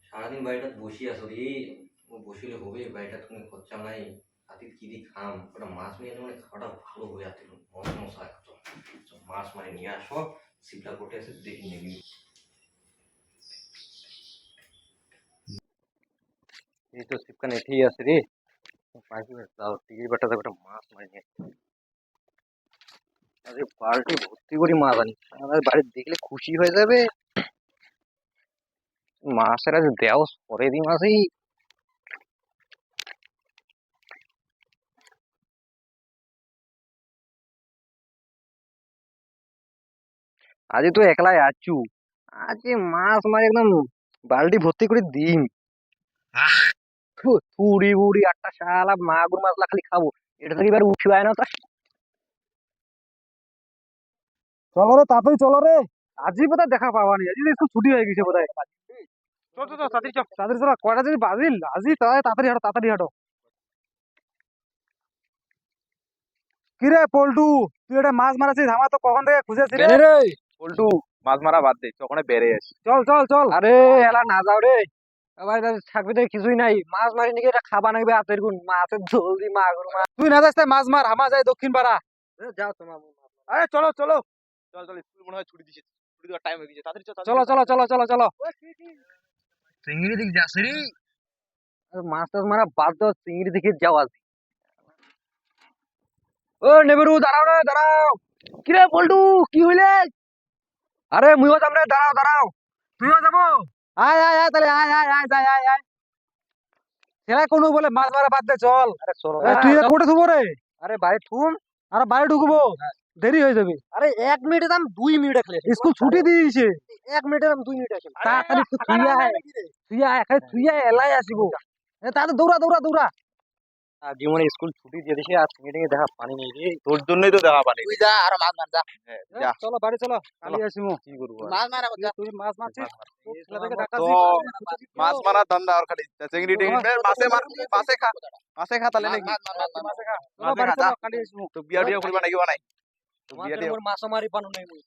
সারাদিন বাড়িটা বসে আছো রে। বসিলে হবে, বাড়িটা তুমি খরচা নাই। হাতির কি দিয়ে খাম, ওটা মাছ নিয়ে এলে মানে খাওয়াটা ভালো হয়ে যাচ্ছে। মশা মশা একদম। মাছ মানে নিয়ে আসো, শিবলা কোটে এসে দেখি নেবি। এই তো শিবকান এঠেই আছে রে। পাইছি যাও টিকির বাটাতে একটা মাছ মারি নিয়ে আসি। আরে বালতি ভর্তি করে মাছ আনি, আমার বাড়ি দেখলে খুশি হয়ে যাবে। মাছের আজ দেও পরে দি মাছই। আজ তো একলাই আছু, আজ মাছ মারি একদম বালতি ভর্তি করে দিম। থুড়ি বুড়ি আটটা শালা মাগুর মাছলা খালি খাবো, এটা থেকে এবার উঠি হয় না তো। চলো রে তাড়াতাড়ি চলো রে। আজই বোধহয় দেখা পাওয়া নি, আজই স্কুল ছুটি হয়ে গেছে বোধহয়। চল চল চল, তাড়াতাড়ি চল তাড়াতাড়ি চল, কয়টা যদি বাজিল আজই, তাই তাড়াতাড়ি হাঁটো তাড়াতাড়ি হাঁটো। কিরে পল্টু, তুই এটা মাছ মারাছিস, আমার তো কখন থেকে খুঁজেছি রে। রে পল্টু, মাছ মারা বাদ দে, ওখানে বেড়ে আসি। চল চল চল। আরে এলা না যাও রে, আবার থাকবি তো কিছুই নাই। মাছ মারি নাকি এটা খাবা নাকি হাতের গুণ মাছের ঝোল দি মাগুর মাছ। তুই না যাস তাই মাছ মার, হামা যায় দক্ষিণ পাড়া। যাও তোমার। আরে চলো চলো চল চল, স্কুল মনে হয় ছুটি দিছে, ছুটি দেওয়ার টাইম হয়ে গেছে, তাড়াতাড়ি চল চলো চলো চলো চলো চলো। চিংড়ি দিকে যাস রে, মাছ টাছ মারা বাদ দাও, চিংড়ি দিকে যাওয়া। ও নেবরু দাঁড়াও রে দাঁড়াও। কিরে পল্টু কি হইলে? আরে মুইও যাম রে, দাঁড়াও দাঁড়াও। তুইও যাবো? আয় আয় আয় তাহলে, আয় আয় আয় যাই আয় আয়। সেরা কোনো বলে মাছ মারা বাদ দে চল। আরে চলো এ, তুই না। কোটে থুবো রে? আরে বাড়ি থুম। আরে বাইরে ঢুকবো, দেরি হয়ে যাবে। আরে 1 মিনিটের দাম 2 মিনিটে খেলে স্কুল ছুটি দিয়েছে। 1 মিনিটের দাম 2 মিনিট আছে। তাড়াতাড়ি একটু থুইয়া আয়, থুইয়া আয়, খালি থুইয়া এলাই আসিব। তাড়াতাড়ি দৌড়া দৌড়া দৌড়া। জীবনে স্কুল ছুটি দিয়ে দিছে, আর মিটিং এ দেখা পানি নেই রে। তোর জন্যই তো দেখা পানি। তুই যা আর মাছ মার যা। যা চলো বাড়ি চলো, কালি আসিমু। কি করবো আর? মাছ মার আবার যা। তুই মাছ মারছিস, ও ছেলে থেকে আমার ডাকাছিস। মাছ মারার ধান্দা আর খালি চিংড়ি টিংড়ি মাছে মার, মাছে খা, মাছে খা তাহলে নাকি। চলো বাড়ি চলো, কালি আসিমু। তো বিয়া টিয়া করিবা নাকি বা নাই? তো বিয়া তোমাদের টিয়া মোর মাছ মারি পানো নাই মুই।